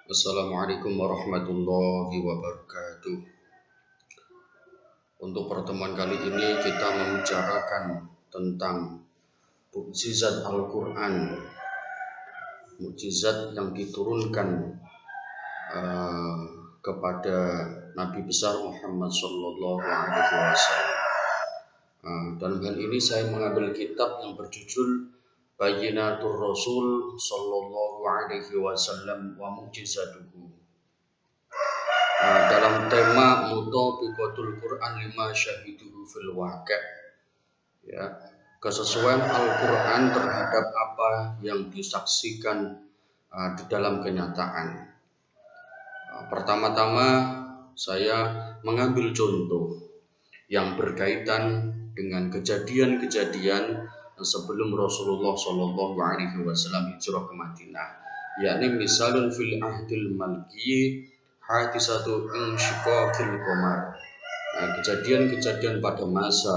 Assalamualaikum warahmatullahi wabarakatuh. Untuk pertemuan kali ini kita membicarakan tentang mukjizat Al-Quran, mukjizat yang diturunkan uh, kepada Nabi besar Muhammad Sallallahu Alaihi Wasallam. Dalam hal ini saya mengambil kitab yang berjudul Bayyinatur Rasul Sallallahu Alaihi Wasallam wa Mukjizatuhu. Dalam tema Mutabiqatul Quran lima syahiduhu fil waqi', ya, kesesuaian Al-Quran terhadap apa yang disaksikan di dalam kenyataan. Pertama-tama saya mengambil contoh yang berkaitan dengan kejadian-kejadian sebelum Rasulullah Shallallahu Alaihi Wasallam hijrah ke Madinah, yakni misalun fil ahdil malki hadisatu insyiqaqil qamar. Kejadian-kejadian pada masa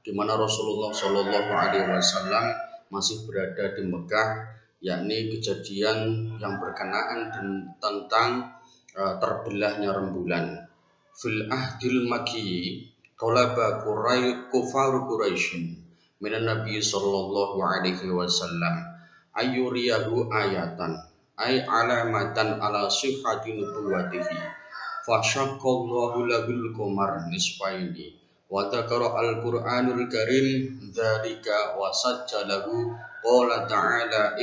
di mana Rasulullah Shallallahu Alaihi Wasallam masih berada di Mekah, yakni kejadian yang berkenaan tentang terbelahnya rembulan. Fil ahdil makki talaba kufar Quraisyin minan Nabi Sallallahu Alaihi Wasallam ayyuriyahu ayatan ay alamatan ala sihhati nubuwatihi fasyaqqallahu lahul qamar nisfaini wa dzakara al-Qur'anul Karim dzalika wa sajjalahu qala ta'ala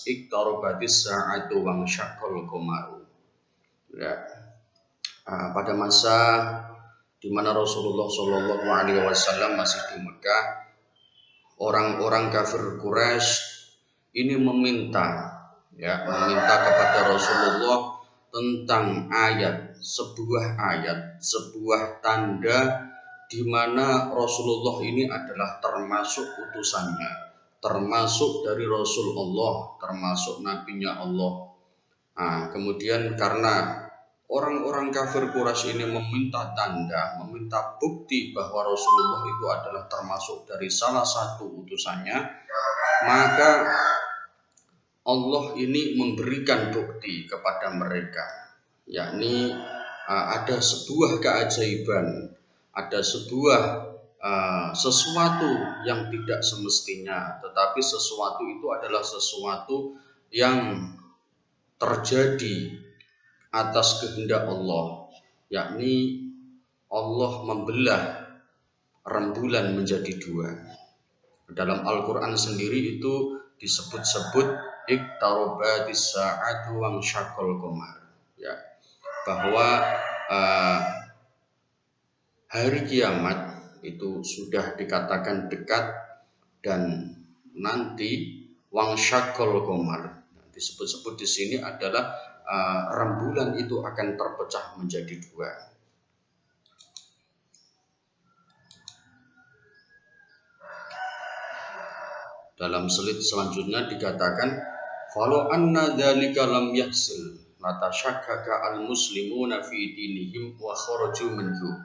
iqtarabatis sa'atu wa syaqqal qamaru. Ya. Pada masa di mana Rasulullah Shallallahu Alaihi Wasallam masih di Mekah, orang-orang kafir Quraisy ini meminta kepada Rasulullah tentang sebuah tanda di mana Rasulullah ini adalah termasuk utusannya, termasuk dari Rasulullah, termasuk nabinya Allah. Kemudian karena orang-orang kafir Quraisy ini meminta tanda, meminta bukti bahwa Rasulullah itu adalah termasuk dari salah satu utusannya, maka Allah ini memberikan bukti kepada mereka, yakni ada sebuah keajaiban, ada sesuatu yang tidak semestinya, tetapi sesuatu itu adalah sesuatu yang terjadi atas kehendak Allah, yakni Allah membelah rembulan menjadi dua. Dalam Al-Quran sendiri itu disebut-sebut iqtarabatis sa'atu wa syaqqal qamar, ya, bahwa hari kiamat itu sudah dikatakan dekat dan nanti wang syaqqal qamar disebut-sebut di sini adalah rembulan itu akan terpecah menjadi dua. Dalam slide selanjutnya dikatakan falau anna dzalika lam yahsil latashakkaka al-muslimuna fi dinihim wa kharaju minhu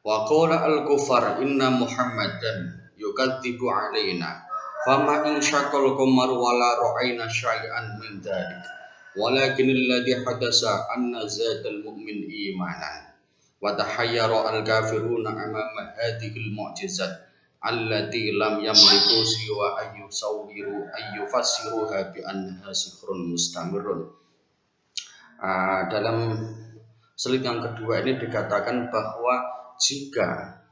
wa qala al-kufar inna Muhammadan yukadzibu alaina fama in syaqqal qamar wala ra'ayna syai'an min dzalik walakin alladhi hadasa anna zatal mu'min imanan wa tahayyara al-kafiruna amama hadhihi al-mu'jizat allati lam yamliku siwa ayyufassiruha bi annaha sihrun mustamirun. Dalam slide yang kedua ini dikatakan bahwa jika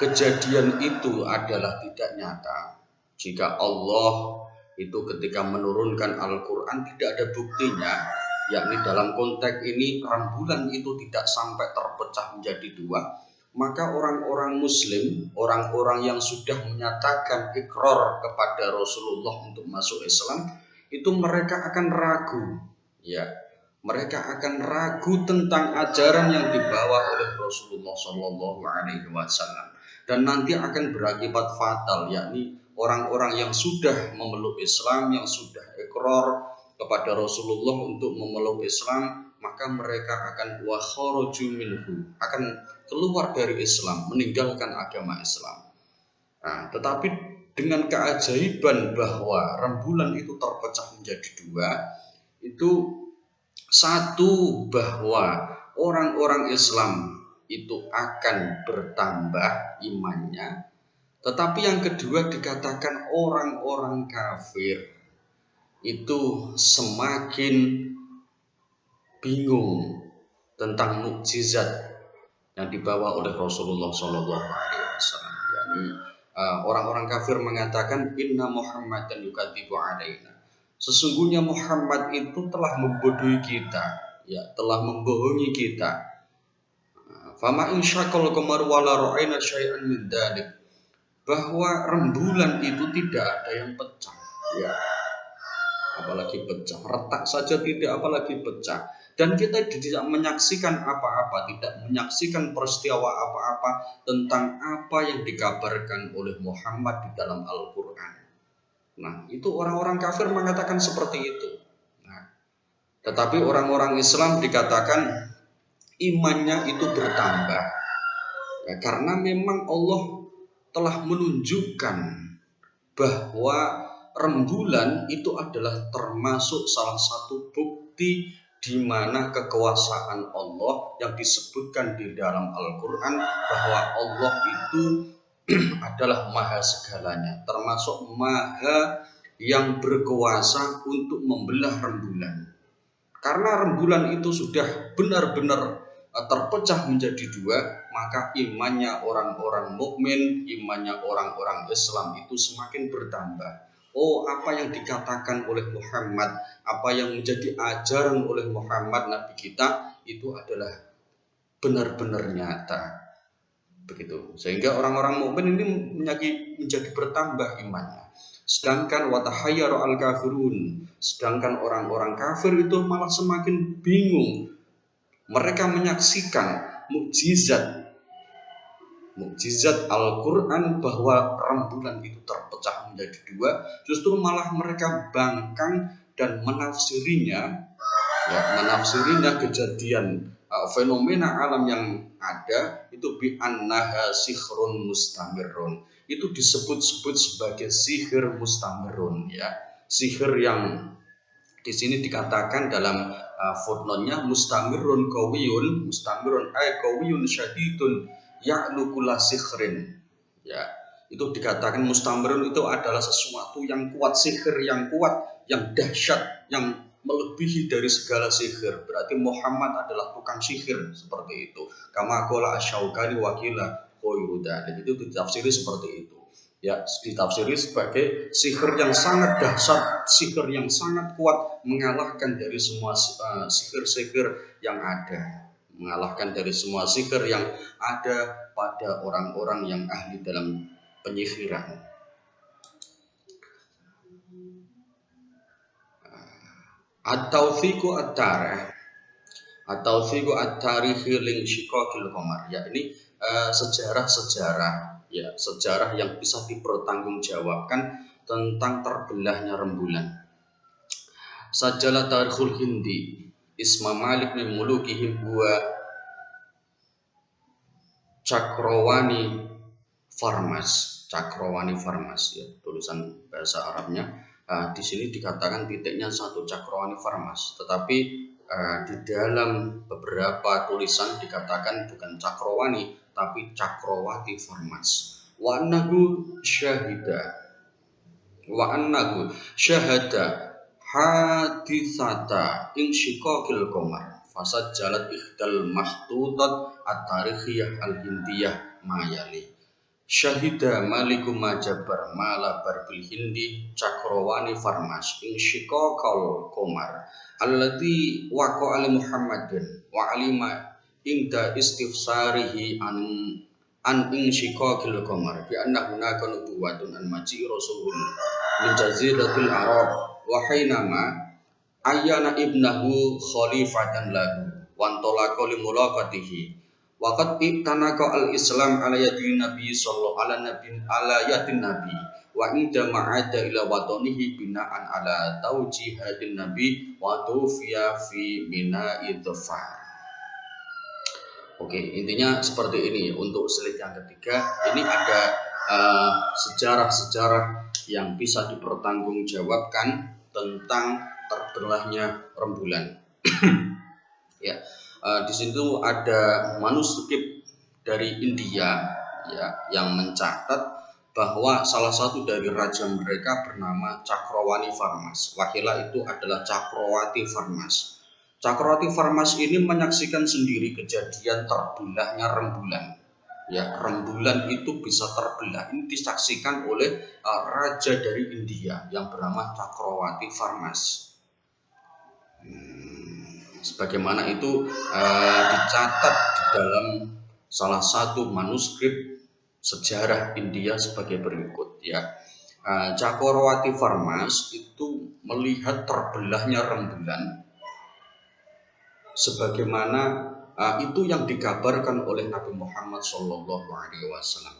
kejadian itu adalah tidak nyata, jika Allah itu ketika menurunkan Al-Quran tidak ada buktinya, yakni dalam konteks ini rembulan itu tidak sampai terpecah menjadi dua, maka orang-orang muslim, orang-orang yang sudah menyatakan ikrar kepada Rasulullah untuk masuk Islam, itu mereka akan ragu, ya, mereka akan ragu tentang ajaran yang dibawa oleh Rasulullah Shallallahu Alaihi Wasallam, dan nanti akan berakibat fatal, yakni orang-orang yang sudah memeluk Islam, yang sudah ikrar kepada Rasulullah untuk memeluk Islam, maka mereka akan wa kharaju minhu, akan keluar dari Islam, meninggalkan agama Islam. Tetapi dengan keajaiban bahwa rembulan itu terpecah menjadi dua, itu satu, bahwa orang-orang Islam itu akan bertambah imannya, tetapi yang kedua dikatakan orang-orang kafir itu semakin bingung tentang mukjizat yang dibawa oleh Rasulullah SAW. Yani orang-orang kafir mengatakan inna Muhammadan yukadzibu alaina. Sesungguhnya Muhammad itu telah membodohi kita, ya, telah membohongi kita. Fama insyaqal qamar wala ra'aina syai'an min dzalik. Bahwa rembulan itu tidak ada yang pecah, ya. Apalagi pecah, retak saja tidak, apalagi pecah. Dan kita tidak menyaksikan apa-apa, tidak menyaksikan peristiwa apa-apa tentang apa yang dikabarkan oleh Muhammad di dalam Al-Quran. Nah, itu orang-orang kafir mengatakan seperti itu. Nah, tetapi orang-orang Islam dikatakan imannya itu bertambah, ya, karena memang Allah telah menunjukkan bahwa rembulan itu adalah termasuk salah satu bukti di mana kekuasaan Allah yang disebutkan di dalam Al-Quran, bahwa Allah itu adalah maha segalanya, termasuk maha yang berkuasa untuk membelah rembulan. Karena rembulan itu sudah benar-benar terpecah menjadi dua, maka imannya orang-orang mukmin, imannya orang-orang Islam itu semakin bertambah. Oh, apa yang dikatakan oleh Muhammad, apa yang menjadi ajaran oleh Muhammad Nabi kita itu adalah benar-benar nyata. Begitu. Sehingga orang-orang mukmin ini menjadi bertambah imannya. Sedangkan watahayyaru al-kafirun, sedangkan orang-orang kafir itu malah semakin bingung. Mereka menyaksikan mukjizat Al-Quran bahwa rembulan itu terpecah menjadi dua, justru malah mereka bangkang dan menafsirinya kejadian fenomena alam yang ada itu bi annaha sihrun mustamirun. Itu disebut-sebut sebagai sihir mustamirun, ya. Sihir yang di sini dikatakan dalam footnote-nya mustamirun ay qawiyun syadidun ya'lu kulla sihrin, ya. Itu dikatakan mustamirun itu adalah sesuatu yang kuat, sihir yang kuat, yang dahsyat, yang melebihi dari segala sihir. Berarti Muhammad adalah tukang sihir, seperti itu. Kama qala asy-Syaukani wa qila khairu dzalik. Itu ditafsiri seperti itu. Ya, ditafsiri sebagai sihir yang sangat dahsyat, sihir yang sangat kuat, mengalahkan dari semua sihir-sihir yang ada, mengalahkan dari semua sihir yang ada pada orang-orang yang ahli dalam penyihiran. At-tawfiqu at-tarikh, at-tawfiqu at-tarikhi ling shiqaqil qamar. Ya, ini sejarah-sejarah, ya, sejarah yang bisa dipertanggungjawabkan tentang terbelahnya rembulan. Sajalah tarikhul Hindi isma Malik min mulukihim huwa Cakrawani Farmas, ya, tulisan bahasa Arabnya. Di sini dikatakan titiknya satu Cakrawani Farmas, tetapi di dalam beberapa tulisan dikatakan bukan Cakrawani tapi Cakrawati Farmas. Wa annahu syahada hadisata insyiqaqil qamar fasajjalat ikhdal mahtutat at-tarikhiyah al-hindiyah mayali. Syahida malikum majabar malabar bil hindi Cakrawani Farmas insyiqaqal qamar allati waqa'a li Muhammadin wa alima inda istifsarihi an insyiqaqil qamar bi anna hunaka nubuwatun an maji rasulun min jaziratil arab wa hainama ayyana ibnahu khalifatan lahu wa antalaqa li mulaqatihi. Waqad itanaka al-Islam ala yadin Nabi sallallahu ala yadin Nabi wa inda ma'ada ila watanihi bina'an ala taujihatin Nabi wa tufiya fi mina'i dhafar. Oke, intinya seperti ini. Untuk slide yang ketiga, ini ada sejarah-sejarah yang bisa dipertanggungjawabkan tentang terbelahnya rembulan. Ya, di situ ada manuskrip dari India ya yang mencatat bahwa salah satu dari raja mereka bernama Cakrawani Farmas. Wakila itu adalah Cakrawati Farmas. Cakrawati Farmas ini menyaksikan sendiri kejadian terbelahnya rembulan. Ya, rembulan itu bisa terbelah. Ini disaksikan oleh raja dari India yang bernama Cakrawati Farmas. Sebagaimana itu dicatat di dalam salah satu manuskrip sejarah India sebagai berikut ya. Cakrawati Farmas itu melihat terbelahnya rembulan sebagaimana itu yang dikabarkan oleh Nabi Muhammad SAW.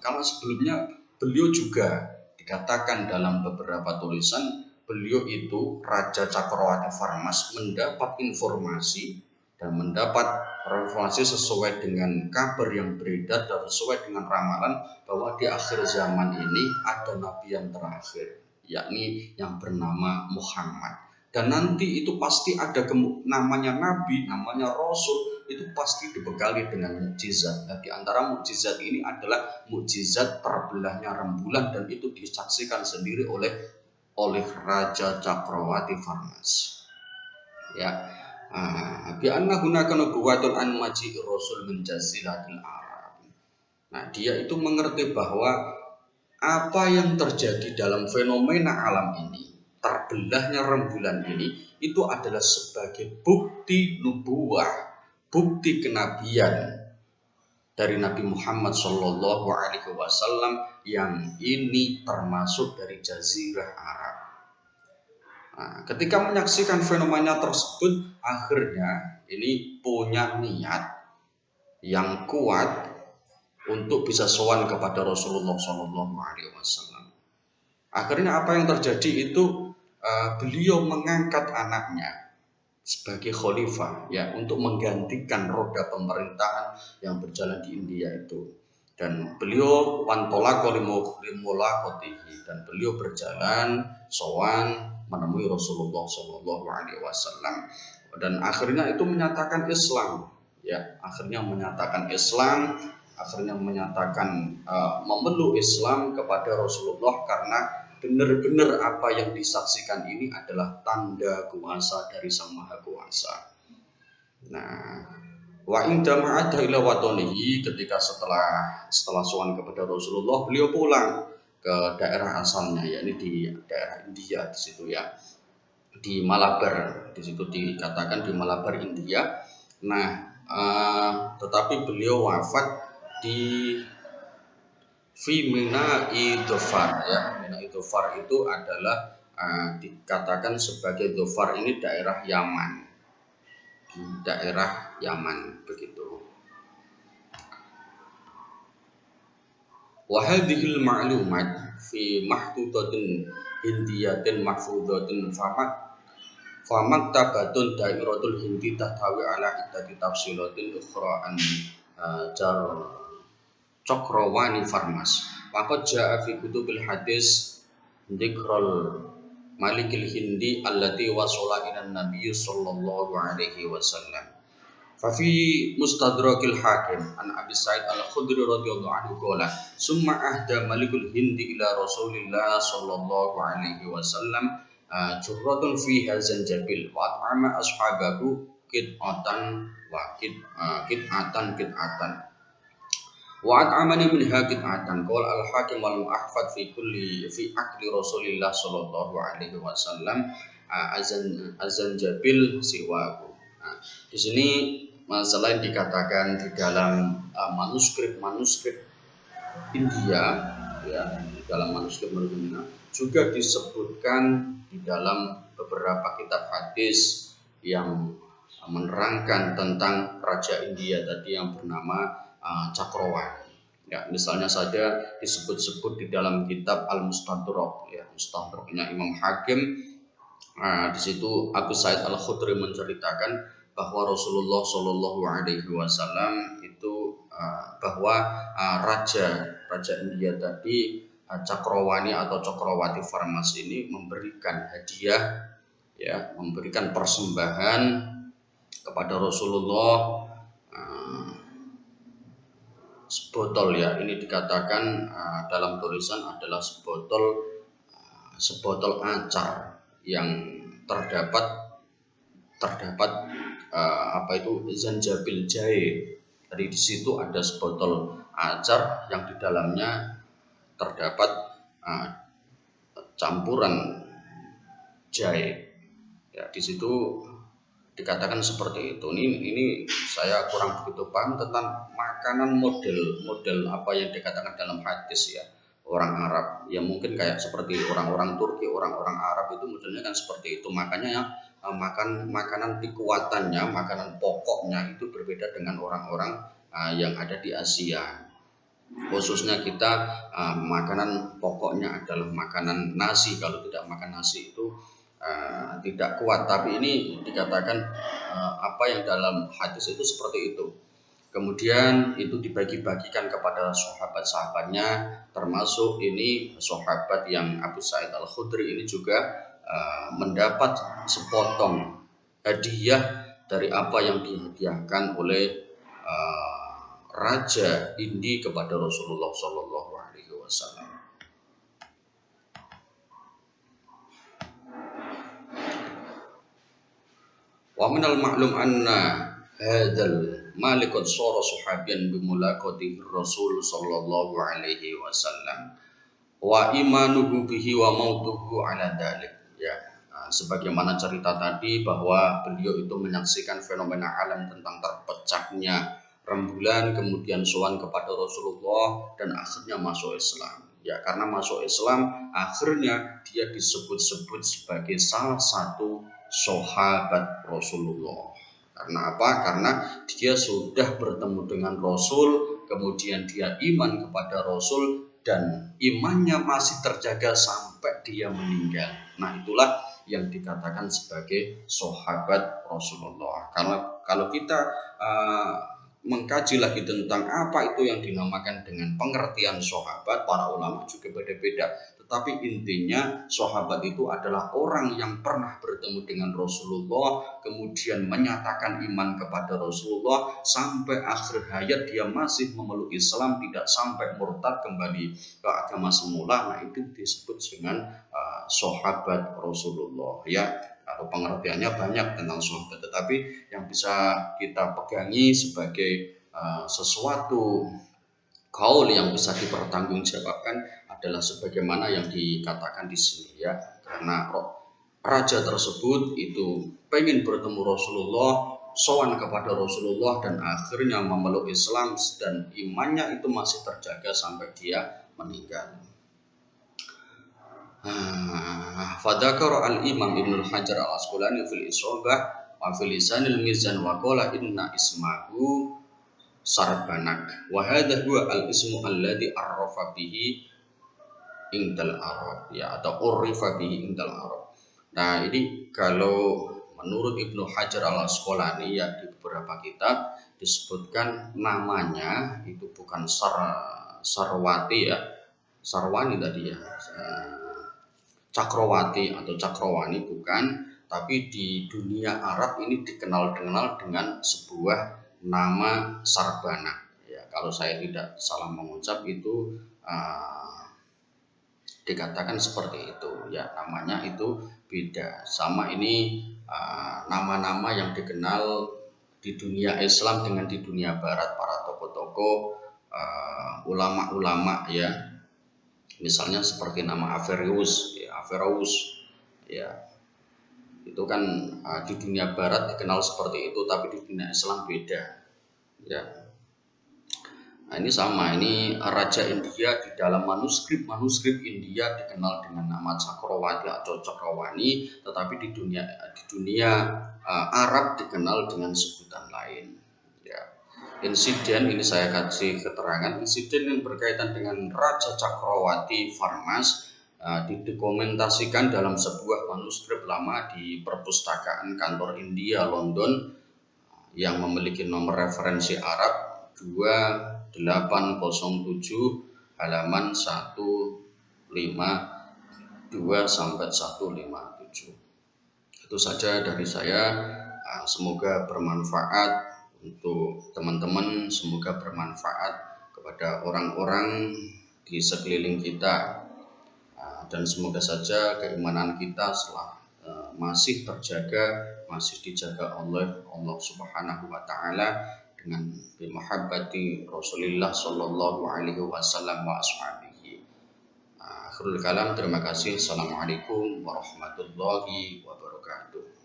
Karena sebelumnya beliau juga dikatakan dalam beberapa tulisan, beliau itu Raja Cakrawati Farmas mendapat informasi sesuai dengan kabar yang beredar dan sesuai dengan ramalan bahwa di akhir zaman ini ada nabi yang terakhir, yakni yang bernama Muhammad. Dan nanti itu pasti ada namanya nabi, namanya rasul, itu pasti dibekali dengan mukjizat. Nah, di antara mukjizat ini adalah mukjizat terbelahnya rembulan, dan itu disaksikan sendiri oleh Raja Cakrawati Farmas. Ya, bi anna hunaka nubuwatun an maji'ir rasul min jaziratil Arab. Nah, dia itu mengerti bahwa apa yang terjadi dalam fenomena alam ini, terbelahnya rembulan ini, itu adalah sebagai bukti nubuwah, bukti kenabian dari Nabi Muhammad SAW yang ini termasuk dari Jazirah Arab. Nah, ketika menyaksikan fenomena tersebut, akhirnya ini punya niat yang kuat untuk bisa sowan kepada Rasulullah SAW. Akhirnya apa yang terjadi itu beliau mengangkat anaknya sebagai khalifah ya untuk menggantikan roda pemerintahan yang berjalan di India itu. Dan beliau wantolako limulakotihi, dan beliau berjalan sowan menemui Rasulullah SAW. Dan akhirnya itu menyatakan Islam ya, akhirnya menyatakan memeluk Islam kepada Rasulullah karena benar-benar apa yang disaksikan ini adalah tanda kuasa dari Sang Maha Kuasa. Nah, wa inda ma'ada ila watonihi, ketika setelah sowan kepada Rasulullah, beliau pulang ke daerah asalnya, yakni di daerah India di situ ya, di Malabar, di situ dikatakan di Malabar India. Nah, tetapi beliau wafat di Mina Dhofar ya. Mina Dhofar itu adalah dikatakan sebagai Dhofar ini daerah Yaman, di daerah Yaman begitu. Wa hadhil ma'lumat fi mahtudatin hindiyatin mahfudatin famaktabatun dairatul hindi tahtawi ala iddati tafsilatin ukhra an jar Cakrawani Farmas. Waqad jaa fi kutubil hadis dzikrul Malikil Hindi allati wasala ila Nabi sallallahu alaihi wasallam. Fa fi Mustadrakil Hakim an Abi Sa'id Al-Khudri radhiyallahu anhu qala summa ahda Malikul Hindi ila Rasulillah sallallahu alaihi wasallam jurratun fiha zanjabil wa at'ama ashabahu qit'atan Wa'at amani min hakit atan qol al hakim wal mu'ahfad fi akli Rasulillah sallallahu alaihi wasallam azan jabil siwaku. Di sini selain dikatakan di dalam manuskrip India ya, dalam manuskrip juga disebutkan di dalam beberapa kitab hadis yang menerangkan tentang raja India tadi yang bernama Cakrawati. Ya, misalnya saja disebut-sebut di dalam kitab Al-Mustadrak ya, Mustadraknya Imam Hakim. Di situ Abu Sa'id Al-Khudri menceritakan bahwa Rasulullah Shallallahu alaihi wasallam itu bahwa raja Raja India tadi, Cakrawani atau Cakrawati Farmas ini memberikan hadiah, ya, memberikan persembahan kepada Rasulullah sebotol, ya, ini dikatakan dalam tulisan adalah sebotol acar yang terdapat zanjabil jahe. Jadi di situ ada sebotol acar yang di dalamnya terdapat campuran jahe. Ya, di situ dikatakan seperti itu. Ini saya kurang begitu paham tentang makanan model apa yang dikatakan dalam hadis, ya. Orang Arab, ya mungkin kayak seperti orang-orang Turki, orang-orang Arab itu modelnya kan seperti itu. Makanya ya, makanan kekuatannya, makanan pokoknya itu berbeda dengan orang-orang yang ada di Asia. Khususnya kita makanan pokoknya adalah makanan nasi. Kalau tidak makan nasi itu tidak kuat. Tapi ini dikatakan apa yang dalam hadis itu seperti itu. Kemudian itu dibagi-bagikan kepada sahabat-sahabatnya, termasuk ini sahabat yang Abu Sa'id Al-Khudri ini juga mendapat sepotong hadiah dari apa yang dihadiahkan oleh Raja Indi kepada Rasulullah Shallallahu Alaihi Wasallam. Wa minal ma'lum anna hadzal malik qad sara sahabiyan bi mulaqati Rasul sallallahu alaihi wasallam wa imanuhu bihi wa mautuhu ala dzalik. Ya, sebagaimana cerita tadi bahwa beliau itu menyaksikan fenomena alam tentang terpecahnya rembulan, kemudian sowan kepada Rasulullah dan akhirnya masuk Islam. Ya, karena masuk Islam akhirnya dia disebut-sebut sebagai salah satu sahabat Rasulullah. Karena apa? Karena dia sudah bertemu dengan Rasul, kemudian dia iman kepada Rasul dan imannya masih terjaga sampai dia meninggal. Nah, itulah yang dikatakan sebagai sahabat Rasulullah. Kalau kita mengkaji lagi tentang apa itu yang dinamakan dengan pengertian sahabat, para ulama juga beda-beda. Tetapi intinya sahabat itu adalah orang yang pernah bertemu dengan Rasulullah, kemudian menyatakan iman kepada Rasulullah sampai akhir hayat dia masih memeluk Islam, tidak sampai murtad kembali ke agama semula. Nah, itu disebut dengan sahabat Rasulullah, ya. Atau pengertiannya banyak tentang sahabat, tetapi yang bisa kita pegangi sebagai sesuatu kaul yang bisa dipertanggungjawabkan adalah sebagaimana yang dikatakan di sini, ya. Karena raja tersebut itu pengen bertemu Rasulullah, sowan kepada Rasulullah dan akhirnya memeluk Islam dan imannya itu masih terjaga sampai dia meninggal. Fadzakara al-Imam Ibnu Hajar al-Asqalani fil Isabah wa fil Lisanil Mizan wa qala inna ismahu Sarbanak wa hadha huwa al-ismu alladhi arrafa bihi indal Arab, ya, atau urrifa bihi indal Arab. Nah, ini kalau menurut Ibnu Hajar al-Asqalani, ya, di beberapa kitab disebutkan namanya itu bukan Sarwati, ya, Sarwani tadi, ya, Cakrawati atau Cakrawani bukan, tapi di dunia Arab ini dikenal dengan sebuah nama Sarbanak. Ya, kalau saya tidak salah mengucap itu dikatakan seperti itu, ya, namanya itu beda. Sama ini nama-nama yang dikenal di dunia Islam dengan di dunia Barat, para tokoh-tokoh, ulama-ulama, ya. Misalnya seperti nama Averroes, ya, itu kan di dunia Barat dikenal seperti itu, tapi di dunia Islam beda, ya. Nah, ini sama, ini Raja India di dalam manuskrip India dikenal dengan nama Cakrawati atau Cakrawani, tetapi di dunia Arab dikenal dengan sebutan lain. Ya. Insiden ini saya kasih keterangan, insiden yang berkaitan dengan Raja Cakrawati Farmas didokumentasikan dalam sebuah manuskrip lama di perpustakaan kantor India London yang memiliki nomor referensi Arab 2807 halaman 152 sampai 157. Itu saja dari saya. Semoga bermanfaat untuk teman-teman, semoga bermanfaat kepada orang-orang di sekeliling kita, dan semoga saja keimanan kita masih terjaga, masih dijaga oleh Allah Subhanahu wa taala dengan bimahabbati Rasulillah sallallahu alaihi wasallam wa ashabihi. Akhirul kalam, terima kasih. Assalamualaikum warahmatullahi wabarakatuh.